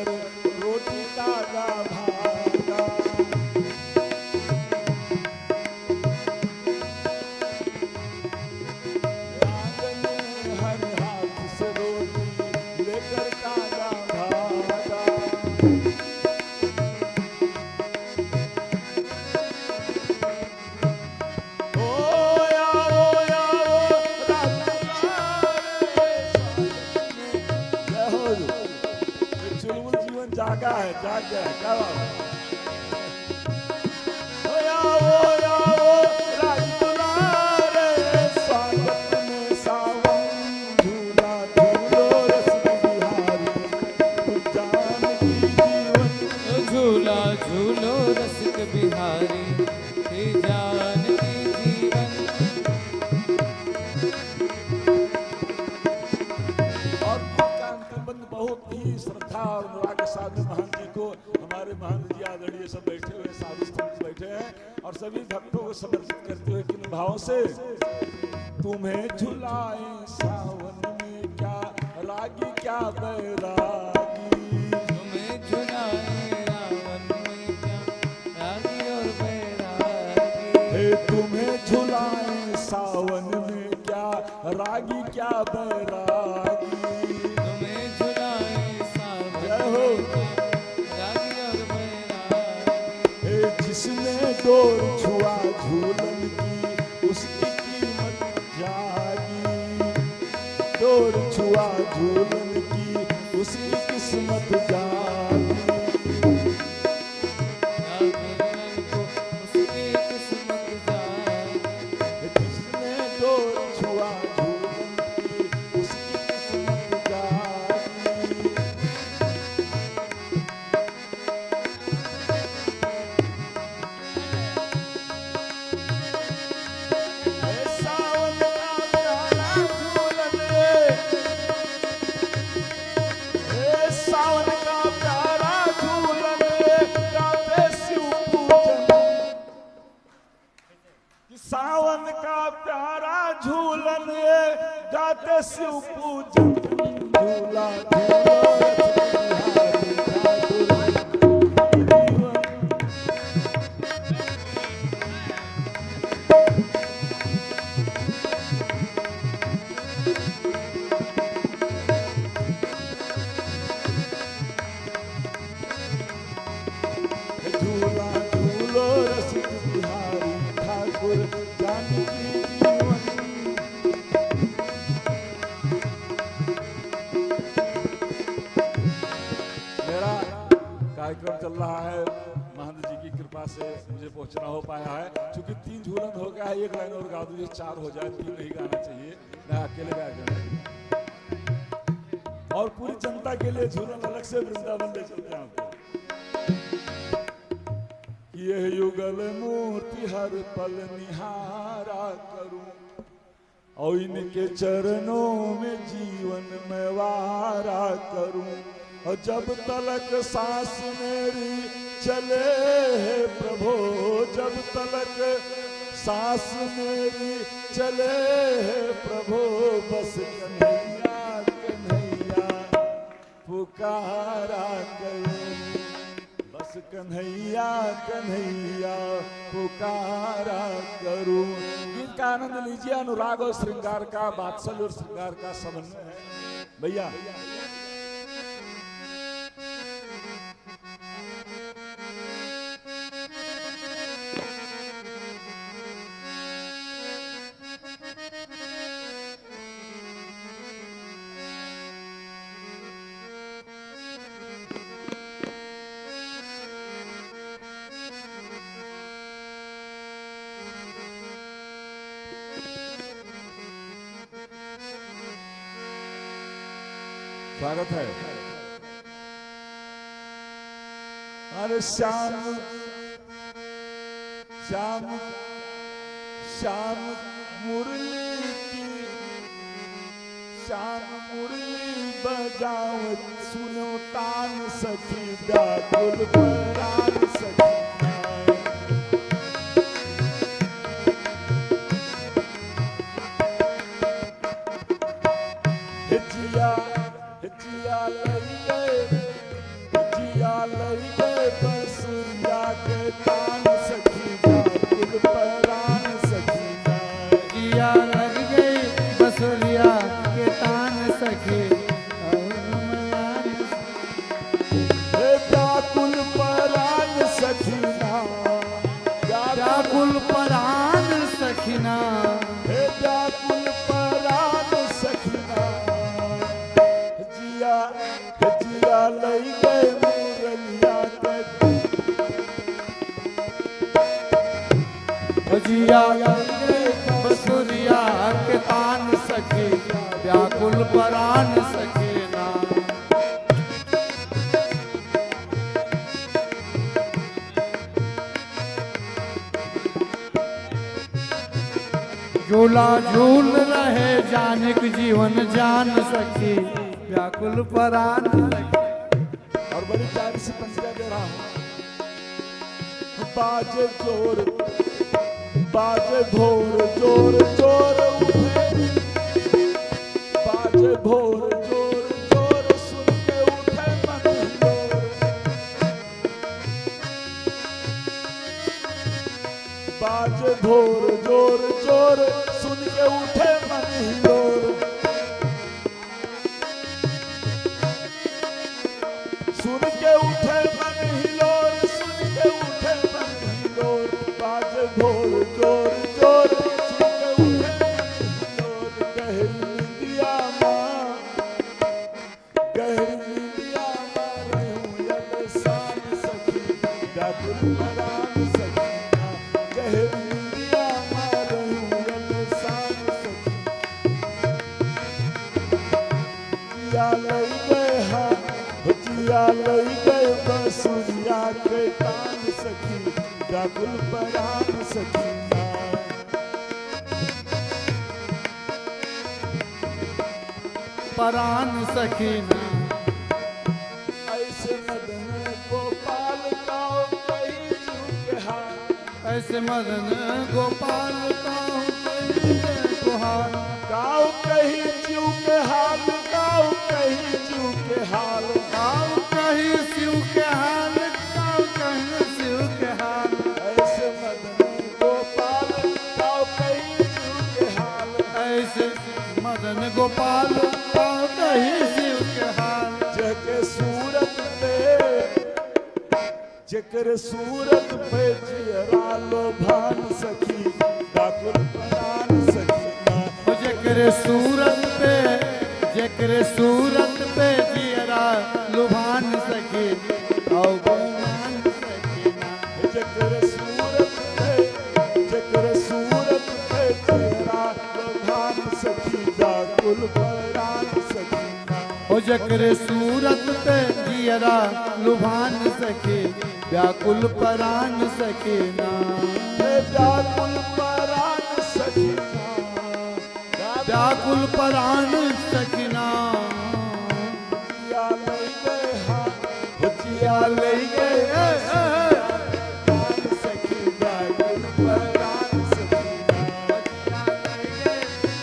लेकर रोटी कागा भागा। आंगन में हर हाथ से रोटी लेकर कागा भागा। चुलबुल जीवन जागा है, जाग गया है, क्या बात है? स्वागत में सावन झूला झूलो रसिक बिहारी जानकी जीवन। झूला झूलो रसिक बिहारी हे जानकी जीवन। और का अंतिम बंद बहुत ही श्रद्धा और अनुराग के साथ में महान जी को, हमारे महान जी आदरणीय सब बैठे हुए साधु संत बैठे हैं और सभी भक्तों को समर्पित करते हुए किन भाव से। तुम्हें झुलाए सावन में क्या रागी क्या बैरागी। तुम्हें झुलाए रावण में क्या रागी और बैरागी। हे तुम्हें झुलाए सावन में क्या रागी क्या बैरागी। तुम्हें झुलाए सावन जय हो। में क्या रागी और बैरागी। हे जिसने डोर छुआ झूलन की उसकी कीमत जागी। डोर छुआ झूलन की उसकी किस्मत जागी। जागरण को उसकी किस्मत जागी। जिसने डोर छुआ झूलन की उसकी किस्मत जागी। हे सावन का प्यारा झूलन हे सावन का प्यारा झूलन गाते शिव पूजन। सावन का प्यारा झूलन गाते शिव पूजन। झूला झूलो झूला झूलो रसिक बिहारी ठाकुर जानकी जीवन। मेरा कार्यक्रम चल रहा है, महंत जी की कृपा से मुझे पहुंचना हो पाया है। क्योंकि 3 झूलन हो गया है, 1 लाइन और गा दूंगी, 4 हो जाए, 3 नहीं गाना चाहिए, मैं अकेले गा दूंगा। और पूरी जनता के लिए झूलन अलग से वृंदावन ले चलते हैं आपको। यह युगल मूर्ति हर पल निहारा करूं और इनके चरणों में जीवन में वारा करूं। और जब तलक सांस मेरी चले है प्रभु, जब तलक सांस मेरी चले है प्रभु, बस कन्हैया कन्हैया पुकारा करूं। बस कन्हैया कन्हैया पुकारा करूं। गीत का आनंद लीजिए, अनुराग और श्रृंगार का, वात्सल्य और श्रृंगार का समन्वय है भैया। स्वागत है। अरे श्याम श्याम श्याम मुरली की श्याम मुरली बजाओ, सुनो तान सखी व्याकुल परान सखी। हिजिया हिजिया लई गए लई गए बसुरिया के तान सखी व्याकुल परान सखीना जिया लग गई बसुरिया के तान सखी और मयान हे व्याकुल परान सखीना व्याकुल परान सखीना हे व्याकुल परान सखीना जिया जिया लई गए मुरलिया के जिया लग गई बसुरिया के तान सखी व्याकुल परान सखीना झूला झूल रहे जानिक जीवन जान सखी व्याकुल परान सखी और बड़ी प्यारी सी पंक्तियां दे रहा हूं बाजे जोर बाजे भोर जोर जोर उठे बाजे भोर जोर जोर सुन के उठे मन हिलोर बाजे भोर जोर जोर सुन के उठे मन हिलोर सुन के उठे मन हिलोर सुन के उठे मन हिलोर बाजे भोर जोर जोर सुन के उठे मन हिलोर गहरी निंदिया माँ रहूं यल शान सखी व्याकुल परान सखीना गहरी निंदिया माँ रहूं यल शान सखी जिया लई गए जिया लई गए बसुरिया के तान सखी व्याकुल परान सखीना परान सखीना ऐसे मदन गोपाल काओ कहीं जीव के हाल ऐसे मदन गोपाल का गुहार काओ कहीं जीव के हाल काओ कहीं जीव के हाल काऊ कहीं शिव के हाल काऊ कहीं शिव के हाल ऐसे मदन गोपाल काओ कहीं जीव के हाल ऐसे मदन गोपाल काऊ कहीं शिव के हाल जके सूरत पे जकर सूरत पे जियरा लो भान सखी व्याकुल परान सखीना जेकरे सूरत पे जियरा लुभान सके औ गुमान सकीना जकर सूरत पे जियरा लो भान सखी व्याकुल परान सखीना ओ जकरे सूरत पे जियरा लुभान सके व्याकुल परान सकीना हे व्याकुल परान सखीना व्याकुल परान सकीना जिया लई गए जिया लई गए परान सखी व्याकुल परान सखीना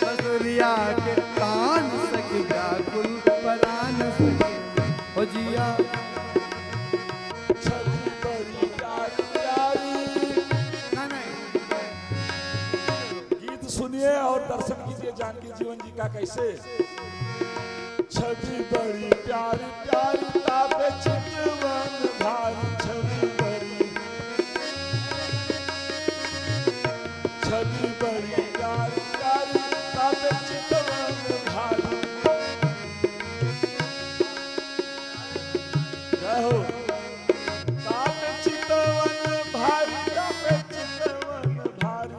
बसुरिया के कान सखी व्याकुल परान सकी ओ जिया छवि बड़ी प्यारी प्यारी गीत सुनिए और दर्शन कीजिए जानकी जीवन जी का कैसे छवि बड़ी प्यारी प्यारी तापे चितवन भारी छवि बड़ी प्यारी प्यारी तापे चितवन भारी कहो तापे चितवन भारी तापे चितवन भारी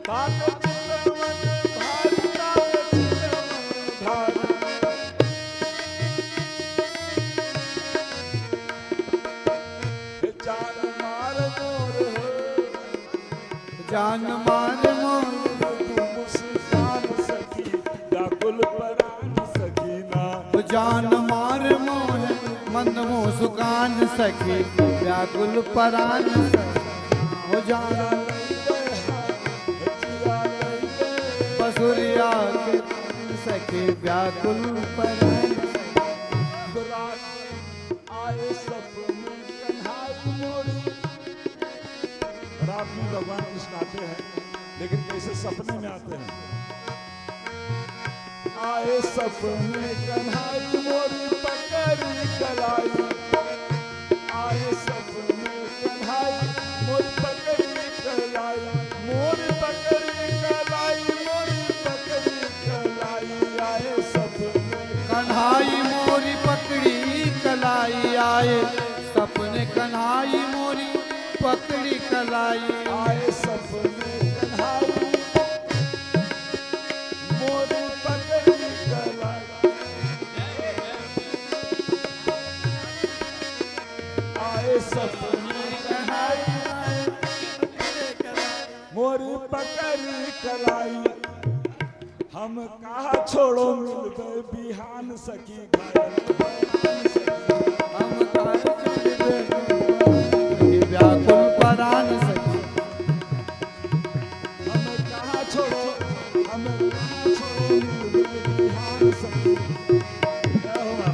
तापे चितवन भारी तापे चितवन भारी जान मार मोर हो जान मार मोर मुस्कान सखी व्याकुल परान सखीना जान मार मोह मंद मुस्कान सखी व्याकुल परान सखी हो जान बसुरिया के सखी व्याकुल परान आए सपने कन्हाई मोरी। रात में भगवान कृष्ण आते हैं, लेकिन कैसे सपने में आते हैं। आए सपने कन्हाई मोरी पकड़ी कलाई। आए सपने कन्हाई मोरी पकड़ी कलाई। मोरी पकड़ी कलाई, मोरी पकड़ी कलाई। आए सपने कन्हाई मोरी पकड़ी कलाई, आए सपने कन्हाई मोरी पकड़ी कलाई। आए सपने कन्हाई मोरी पकड़ी कलाई। आए सपने कन्हाई मोरी पकड़ी कलाई। हम कहा छोड़ो मिलबे बिहान सखी घायल। हम व्याकुल परान सखी। हम कहा छोड़ो मिलबे बिहान सखी। क्या हुआ?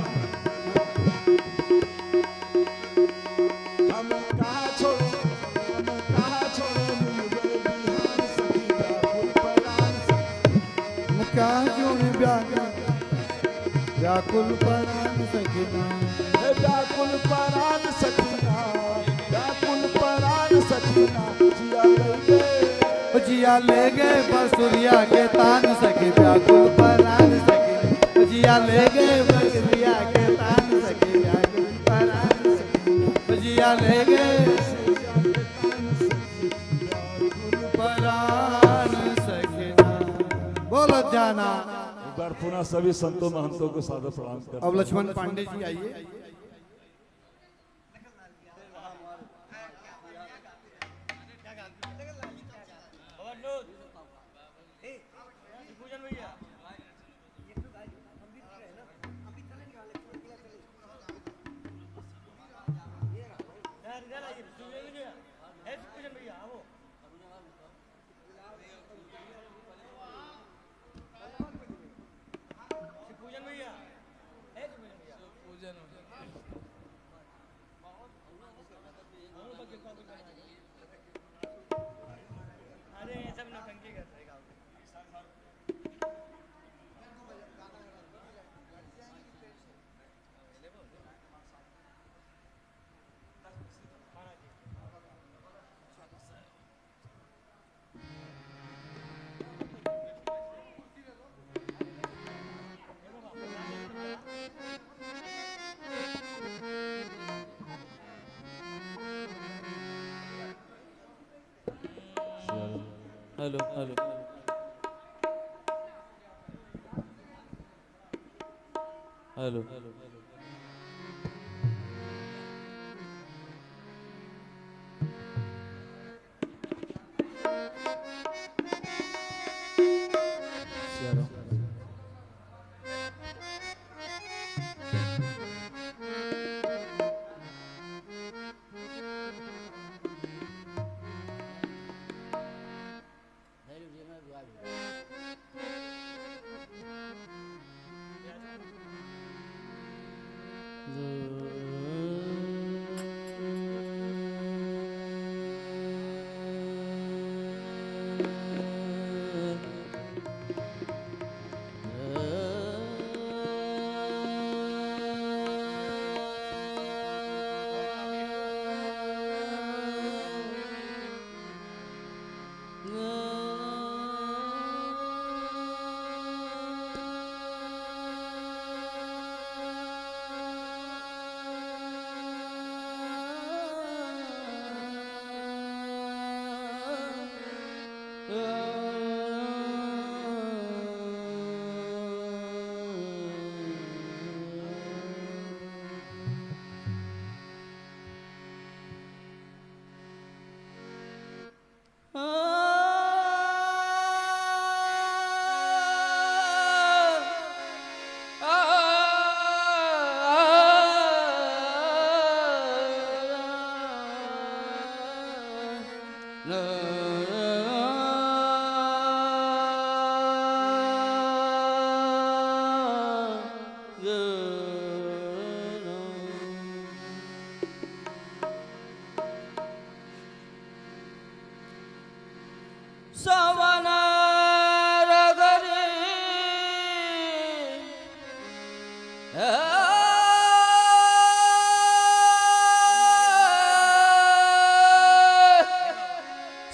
हम कहा छोड़ो मिलबे बिहान सखी। व्याकुल परान सखी। मुका जोड़ व्याकुल परान सखीना। व्याकुल परान सखीना, व्याकुल परान सखीना। जिया ले गए, जिया ले गए बसुरिया के तान सखी। व्याकुल परान सखी। जिया ले गए बसुरिया के तान सखी। व्याकुल परान सखी। जिया ले गए परान सखीना। बोलो जाना। एक बार पुनः सभी संतों महंतों को सादर प्रणाम करते अब लक्ष्मण पांडे जी आइए। हेलो हेलो हेलो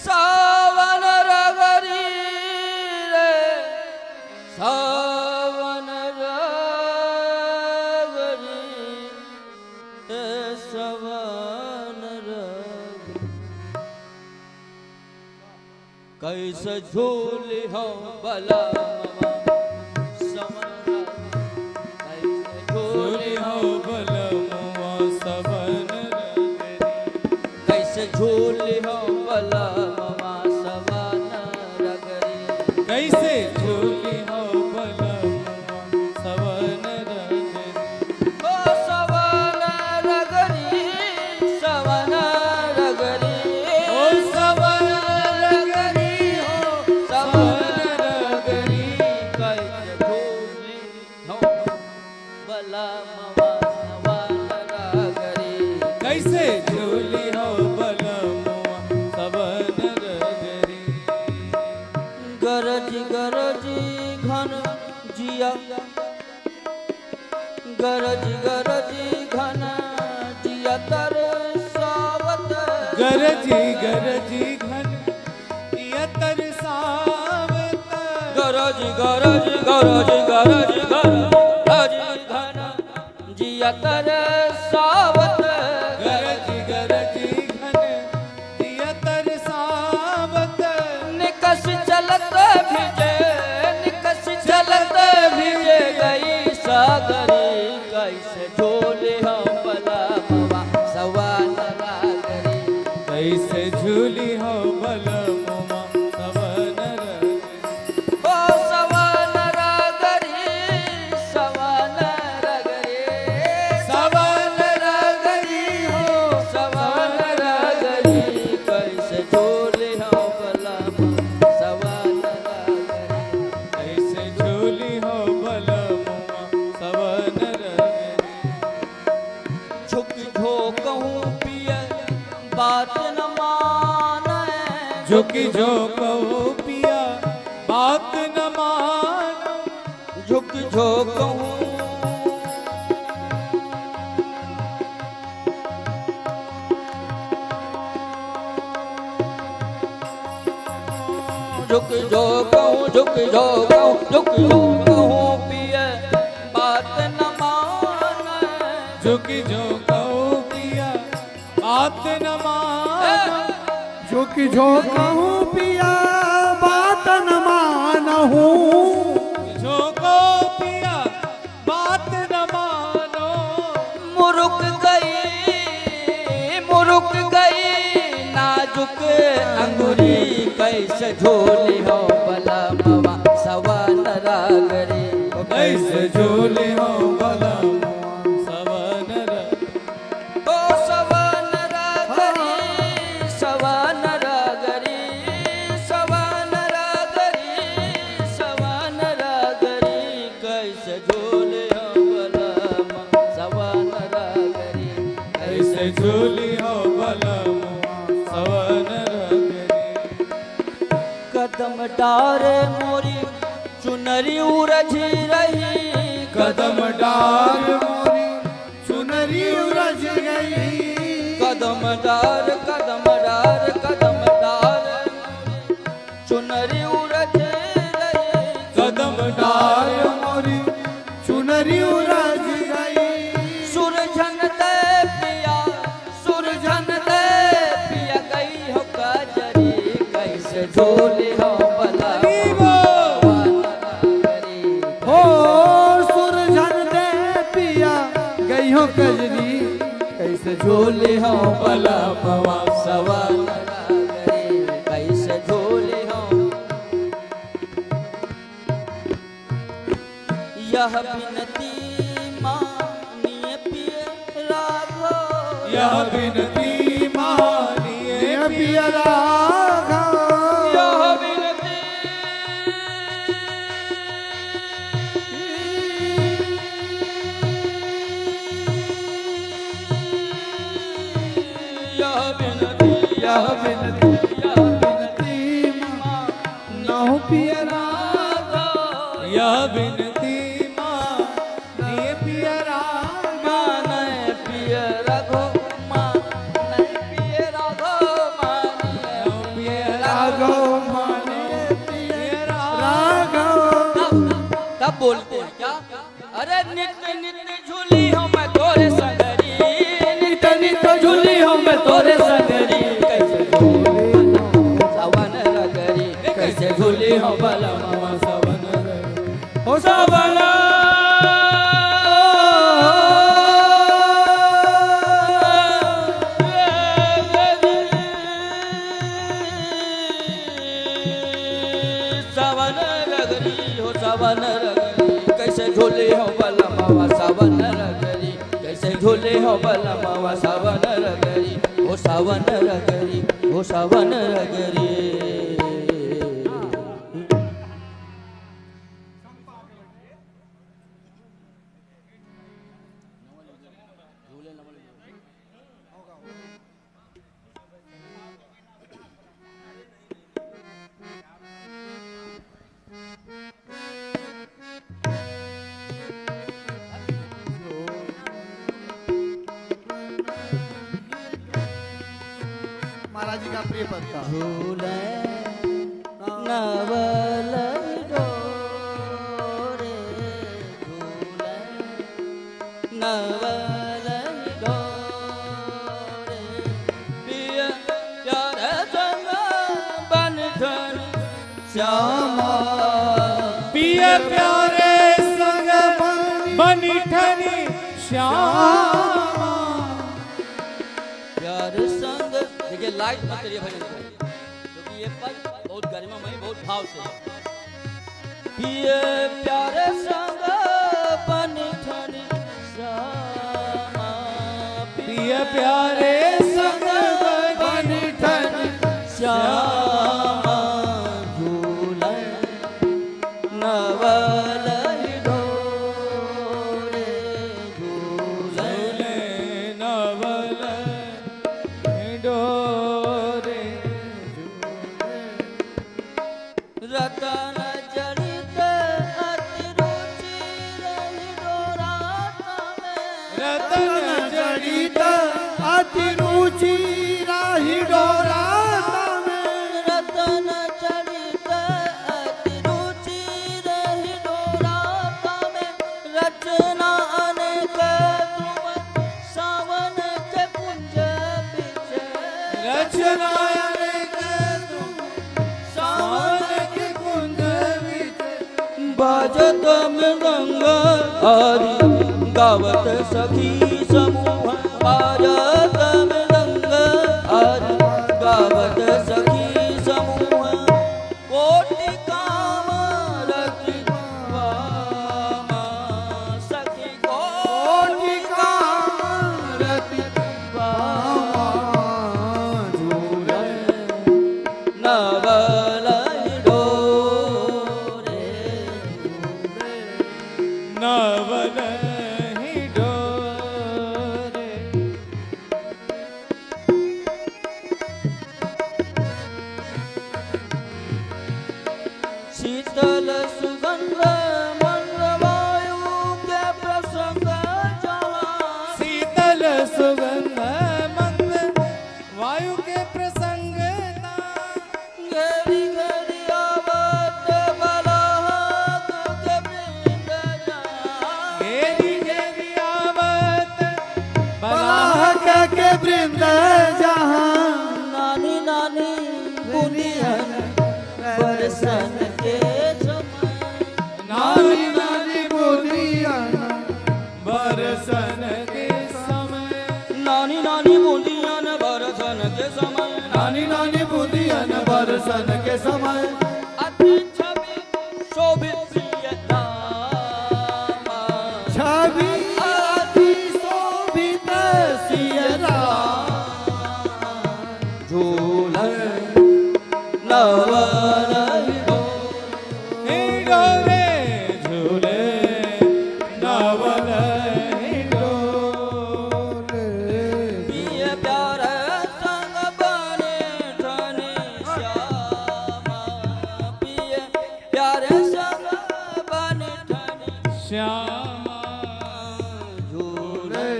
सावन रगरी रे सावन रगरी रे सावन रगरी कैसे झूली हो बला झूली हो बला ममा सवन रगरी कैसे झूली हो बला सवन रगरी ओ सवन रगरी सवन रगरी ओ सवन रगरी हो सवन रगरी कैसे झूली हो बला ममा सवन रगरी कैसे झूली हो बला सवन रगरी गरज गरजी घन जिया गरज गरजी घन जिया तर सावत गरजी गरजी घन यतर सावत गरज गरज गरज गरज गरज घन जिया तर सावत गरजी गरजी घन यतर सावत निकस चलत भिजे निकस चलत भिजे गई सागरी कैसे झोले हम बला मवा सवान रागरी कैसे झूली हो बला मुमा सवन रगरी ओ सवान रागरी सवान रगरी सवन रगरी हो सवान रगरी कैसे झोले हम बला मवा सवान रागरी कैसे झूली हो बला मुमा सवन रगरी झुक झोंकहूँ पिय बात न माने झुकी जो कहो पिया बात न मानो झुक झोंकहूँ झुक झोंकहूँ झुक झोंकहूँ झुक झोंकहूँ पिय बात न माने झुकी जो कहो पिया बात न मानो झुक झोंकहूँ पिया बात न मानहूँ जो कहो पिया बात न मानो मुरुक गई नाजुक अंगुरी कैसे झोली हो बला मवा सवन रागरी कैसे झूली हो बला मुमा सवन रगरी ओ सवन रागरी सवन रागरी सवन रागरी सवन रागरी कैसे झोली हो बला मवा सवन रागरी कैसे झूली हो बला मुमा सवन रगरी कदम डारे मोरी चुनरी उरझी रही कदम डार मोरी चुनरी उलझ गई कदम डार कदम डार कदम डार चुनरी उरझ रही कदम डार डाल मोरी चुनरी उलझ गई सुरझन दे पिया गई हो काजरी कैसे झोली हो बला हो सुरझन दे पिया गई हो कजरी कैसे झोली हो बला मवा सवन रागरी कैसे झोली हो यह बिनती मानिए पिय राघो यह बिनती मानिए पिया राघव यह बिनती यह बिनती नौ पिया राघव यह बिनती मानिए पिया अरे नित्य नित्य झूली हूँ मैं तोरे संगरी, नित्य नित्य झूली हूँ मैं तोरे संगरी, कैसे झूली सावन रगरी, कैसे झूली हूँ बलमवा सावन रगरी, हो सावन सावन रगरी, कैसे झूले हो बलमवा सावन रगरी, कैसे झूले हो बलमवा सावन रगरी, हो सावन रगरी, हो सावन रगरी। महाराज जी का प्रिय पत्ता झूले नवल डोरे, झूले नवल डोरे, पिया प्यारे संग बनठन श्यामा, पिया प्यारे संग बनिठनी श्यामा, प्यारे संग। देखिए लाइट मत करिए भजन क्योंकि ये पद बहुत गरिमामय बहुत भाव से है। पिए प्यारे संग बनिठनी श्यामा, पिया प्यारे संग बनिठनी श्यामा, झूले नवल डोरे, झूले नवल डोरे, रतन जड़ित अति रुचि रही डोरात में, रतन जड़ित अति रुचि राही डोरात में, रतन जड़ित अति रुचि रही डोरात में, रचना अनेक ध्रुव सावन के कुंज बिच, रचना सावन के कुंज विच, बाजत मृदंग आदि गावत सखी समूह, बाजत मृदंग आदि गावत सखी समूह, कोटि काम रति वामा सखी, कोटि काम रति वामा, झूले नवल डोरे, नवल ही डोरे, शीतल सुगंध मंद वायु के प्रसंग जहाँ, शीतल सुगंध मंद वायु के प्रसंग घेरी घेरी आवत बलहक के वृंद जहाँ, घेरी घेरी आवत बलाहक के वृंद जहाँ, नानी नानी बुनियन बरसन के समय, नानी नानी बुधियन बरसन के समय, नानी नानी बुनियन बरसन के समय, नानी नानी बुधियन बरसन के समय, अति छवि शोभित प्रिय रामा, छवि अति शोभित सिय राम, झूले नवल डोरे, झूले नवल डोरे, पिय प्यारे संग बनिठनी श्यामा, पिय प्यारे संग बनिठनी श्यामा, झूले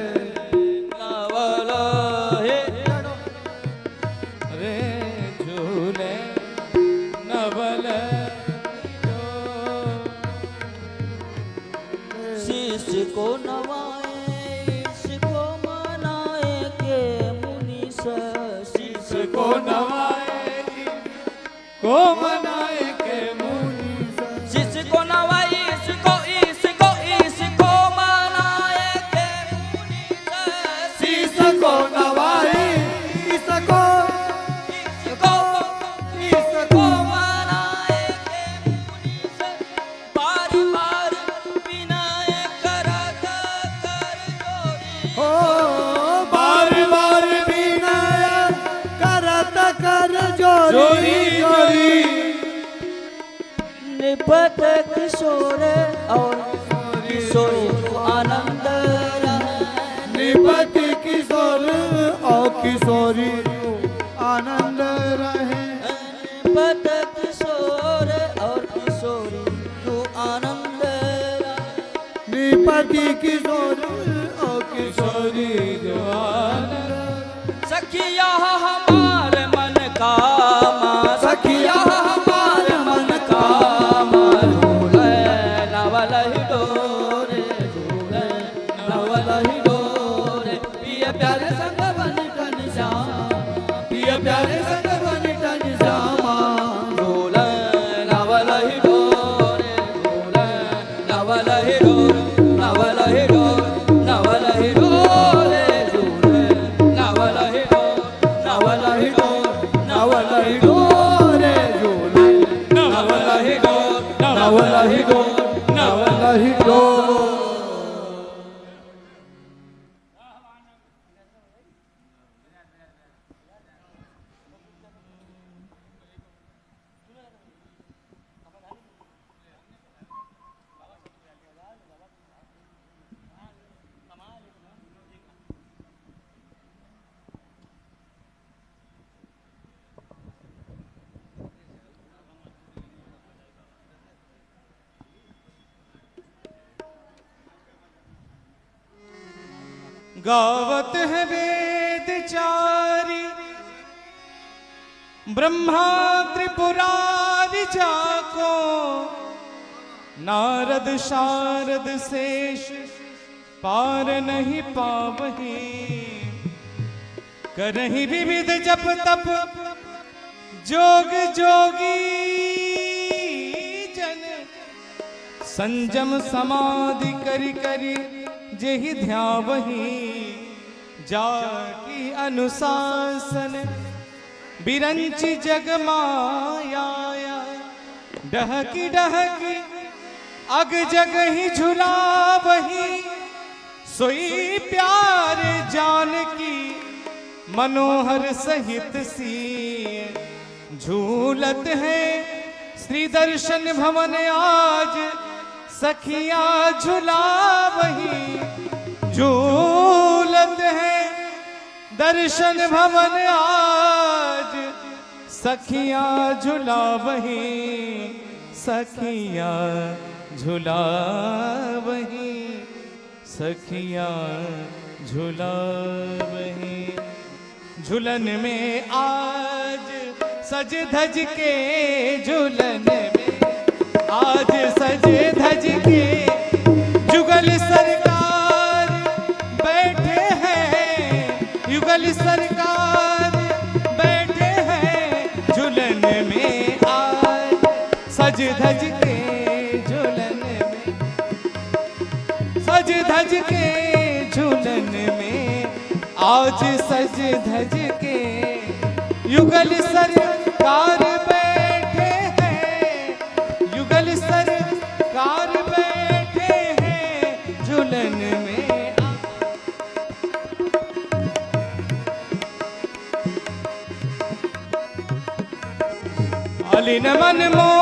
नवल रे झूले नवल इसको नवाए इसको मनाए के मुनीस को नवाए को मनाए के मुनि जिसको नवाए इसको इसको इसको मनाए के मुनीस इसको नवाए इसको इसको इसको मनाए के मुनीस बार बार विनय करत कर जोरी हो बार बार विनय करत कर जोरी जोरी निपत किशोर और किशोरी को आनंद निपति किशोर और किशोरी को आनंद रहे निपत किशोर और किशोरी को आनंद निपति किशोर और किशोरी जवान सखिया हमार मन का सखिया हमार मन का झूले नवल ही डोरे झूले नवल ही डोरे पिया प्यारे संग बन टन श्याम पिया प्यारे संग बन टन श्यामा झूले नवल ही डोरे झूले नवल ही डोरे नवल ही डोरे नवल ही डोरे झूले नवल ही डोरे नवल ही डोरे नवल ही डोरे झूले नवल ही डोरे नवल ही डोरे नवल ही डोरे गावत है वेद चारी ब्रह्मा त्रिपुरारि जाको नारद शारद शेष पार नहीं पावही करही विविध जप तप जोग जोगी जन संजम समाधि करि करि जेहि ध्यावही जाकी अनुशासन बिरंचि जग माया डहकी डहकी अग जग ही झुलावही सोई प्यार जानकी मनोहर सहित सी झूलत है श्री दर्शन भवन आज सखिया झुलावही झूलत है दर्शन भवन आज सखिया झुलावही सखिया झुलावही सखिया झुलावही झुलन में आज सज धज के झुलन में आज सज धज के जुगल सरकार बैठे हैं युगल सरकार बैठे हैं झुलन में आज सज धज के झुलन में सज धज के झुलन में आज सज धज के युगल सरकार बैठे हैं युगल सरकार बैठे हैं झुलन में अलिन मन मोह